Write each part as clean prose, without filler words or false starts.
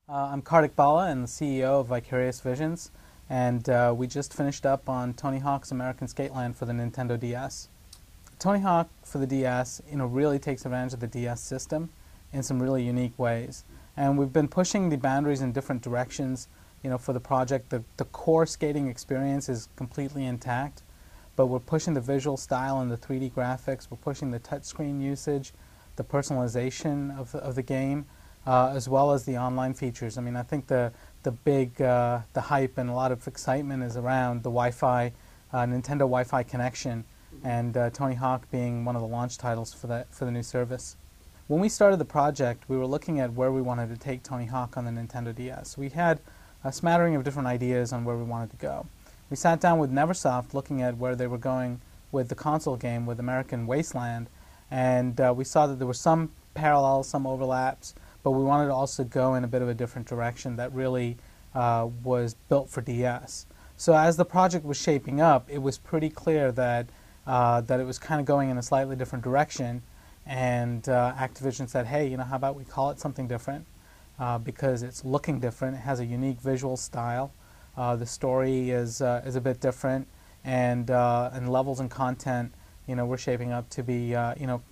I'm Kartik Bala and the CEO of Vicarious Visions, and we just finished up on Tony Hawk's American Skate-Land for the Nintendo DS. Tony Hawk for the DS, really takes advantage of the DS system in some really unique ways, and we've been pushing the boundaries in different directions. For the project, the core skating experience is completely intact, but we're pushing the visual style and the 3D graphics. We're pushing the touchscreen usage, the personalization of the game, as well as the online features. I think the hype and a lot of excitement is around the Wi-Fi, Nintendo Wi-Fi connection, and Tony Hawk being one of the launch titles for the new service. When we started the project, we were looking at where we wanted to take Tony Hawk on the Nintendo DS. We had a smattering of different ideas on where we wanted to go. We sat down with Neversoft looking at where they were going with the console game with American Wasteland, and we saw that there were some parallels, some overlaps, but we wanted to also go in a bit of a different direction that really was built for DS. So as the project was shaping up, it was pretty clear that it was kind of going in a slightly different direction, and Activision said, hey, how about we call it something different, because it's looking different, it has a unique visual style, the story is a bit different, and levels and content, we're shaping up to be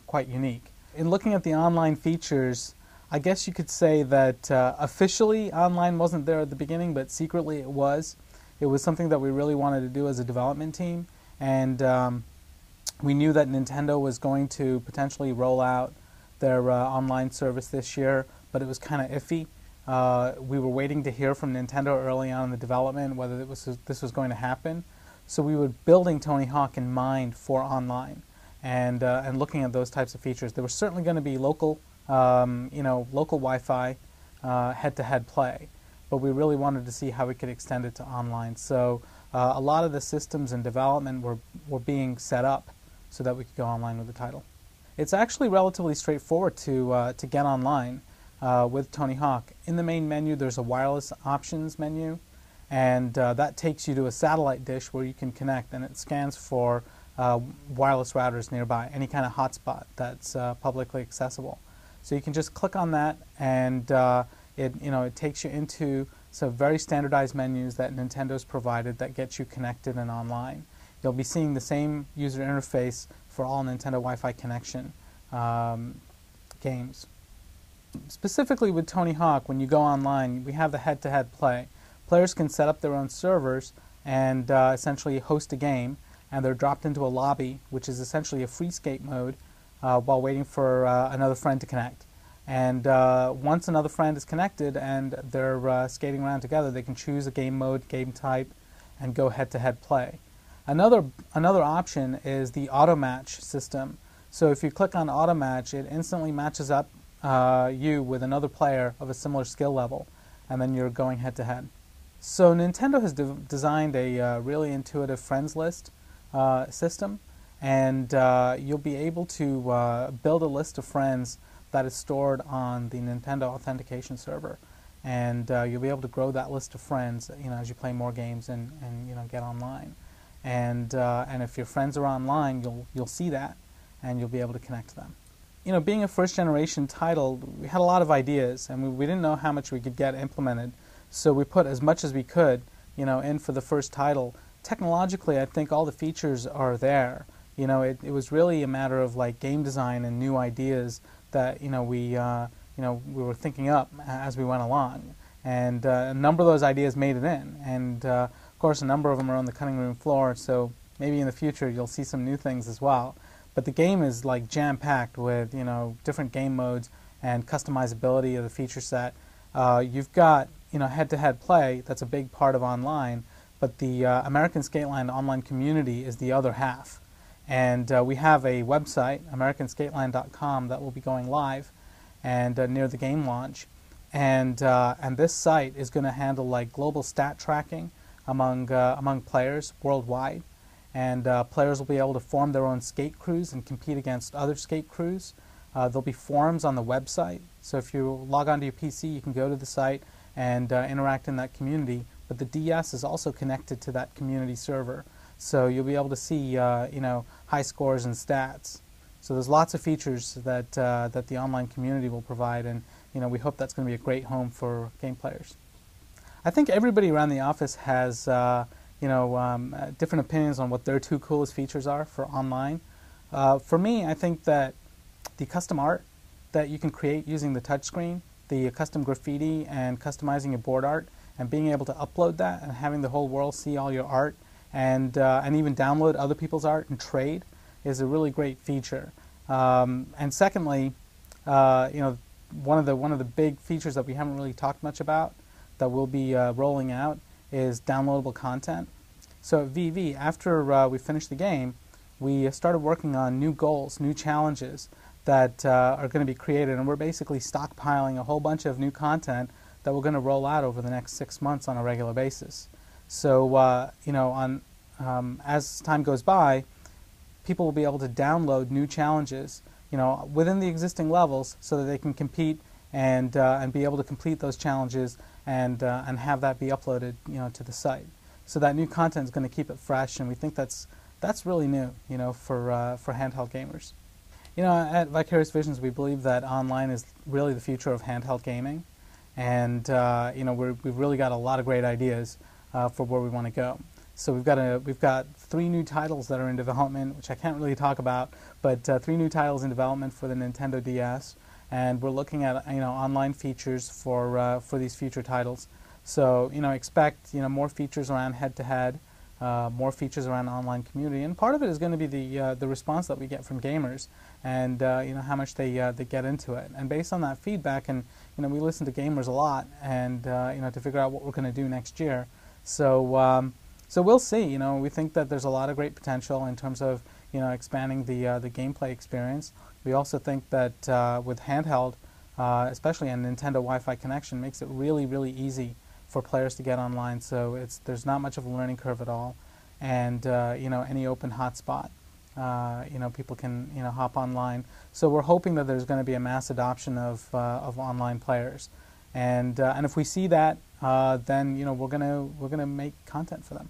quite unique. In looking at the online features, I guess you could say that officially online wasn't there at the beginning, but secretly it was. It was something that we really wanted to do as a development team, and we knew that Nintendo was going to potentially roll out their online service this year, but it was kind of iffy. We were waiting to hear from Nintendo early on in the development whether this was going to happen. So we were building Tony Hawk in mind for online, and looking at those types of features. There was certainly going to be local Wi-Fi, head-to-head play, but we really wanted to see how we could extend it to online. So a lot of the systems in development were being set up so that we could go online with the title. It's actually relatively straightforward to get online with Tony Hawk. In the main menu, there's a wireless options menu, and that takes you to a satellite dish where you can connect, and it scans for wireless routers nearby, any kind of hotspot that's publicly accessible. So you can just click on that, and it takes you into some very standardized menus that Nintendo's provided that get you connected and online. You'll be seeing the same user interface for all Nintendo Wi-Fi connection games. Specifically with Tony Hawk, when you go online, we have the head-to-head play. Players can set up their own servers and essentially host a game, and they're dropped into a lobby, which is essentially a free skate mode, while waiting for another friend to connect. And once another friend is connected and they're skating around together, they can choose a game mode, game type, and go head-to-head play. Another option is the auto match system. So if you click on auto match, it instantly matches up you with another player of a similar skill level, and then you're going head-to-head. So Nintendo has designed a really intuitive friends list system, and you'll be able to build a list of friends that is stored on the Nintendo authentication server, and you'll be able to grow that list of friends as you play more games and get online. And if your friends are online, you'll see that, and you'll be able to connect to them. Being a first-generation title, we had a lot of ideas, and we didn't know how much we could get implemented, so we put as much as we could in for the first title. Technologically, I think all the features are there. It was really a matter of game design and new ideas that we were thinking up as we went along, and a number of those ideas made it in, and of course a number of them are on the cutting room floor, so maybe in the future you'll see some new things as well. But the game is jam-packed with different game modes and customizability of the feature set. You've got head-to-head play. That's a big part of online, but the American Skate-Land online community is the other half. And we have a website, americanskateland.com, that will be going live and near the game launch. And this site is going to handle global stat tracking among players worldwide. And players will be able to form their own skate crews and compete against other skate crews. There'll be forums on the website, so if you log onto your PC, you can go to the site and interact in that community. But the DS is also connected to that community server, so you'll be able to see high scores and stats. So there's lots of features that the online community will provide, and we hope that's going to be a great home for game players. I think everybody around the office has different opinions on what their two coolest features are for online. For me, I think that the custom art that you can create using the touchscreen, the custom graffiti and customizing your board art, and being able to upload that and having the whole world see all your art, and even download other people's art and trade, is a really great feature. And secondly, one of the big features that we haven't really talked much about that we'll be rolling out is downloadable content. So at VV, after we finished the game, we started working on new goals, new challenges that are going to be created, and we're basically stockpiling a whole bunch of new content that we're going to roll out over the next 6 months on a regular basis. So as time goes by, people will be able to download new challenges, within the existing levels, so that they can compete and be able to complete those challenges and have that be uploaded, to the site. So that new content is going to keep it fresh, and we think that's really new, for handheld gamers. At Vicarious Visions, we believe that online is really the future of handheld gaming, and we've really got a lot of great ideas for where we want to go. So we've got 3 new titles that are in development, which I can't really talk about, but 3 new titles in development for the Nintendo DS, and we're looking at online features for these future titles. So expect more features around head-to-head, more features around online community, and part of it is going to be the response that we get from gamers, and how much they get into it. And based on that feedback, and we listen to gamers a lot, and to figure out what we're going to do next year. So we'll see. We think that there's a lot of great potential in terms of expanding the gameplay experience. We also think that with handheld, especially a Nintendo Wi-Fi connection, makes it really, really easy for players to get online. So there's not much of a learning curve at all, and any open hotspot, people can hop online. So we're hoping that there's going to be a mass adoption of online players, and if we see that, then we're gonna make content for them.